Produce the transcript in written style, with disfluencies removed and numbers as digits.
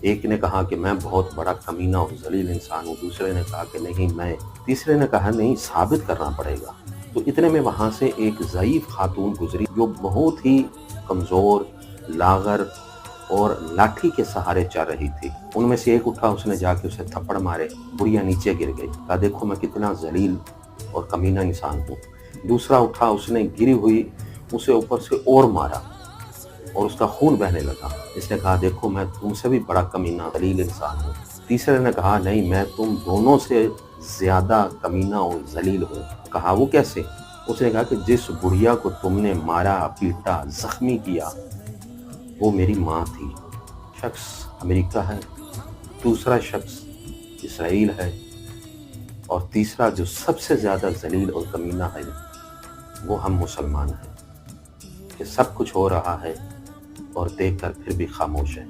एक ने कहा कि मैं बहुत बड़ा कमीना और ज़लील इंसान हूँ, दूसरे ने कहा कि नहीं मैं, तीसरे ने कहा नहीं साबित करना पड़ेगा। तो इतने में वहाँ से एक ज़ईफ़ खातून गुज़री जो बहुत ही कमज़ोर, लाग़र और लाठी के सहारे चल रही थी। उनमें से एक उठा, उसने जाके उसे थप्पड़ मारे, बुढ़िया नीचे गिर गई। कहा देखो मैं कितना ज़लील और कमीना इंसान हूँ। दूसरा उठा, उसने गिरी हुई उसे ऊपर से और मारा और उसका खून बहने लगा। इसने कहा देखो मैं तुमसे भी बड़ा कमीना ज़लील इंसान हूँ। तीसरे ने कहा नहीं मैं तुम दोनों से ज़्यादा कमीना और ज़लील हूँ। कहा वो कैसे? उसने कहा कि जिस बुढ़िया को तुमने मारा, पीटा, ज़ख्मी किया वो मेरी माँ थी। शख्स अमेरिका है, दूसरा शख्स इसराइल है और तीसरा जो सबसे ज़्यादा ज़लील और कमीना है वो हम मुसलमान हैं। कि सब कुछ हो रहा है और देखकर फिर भी खामोश हैं।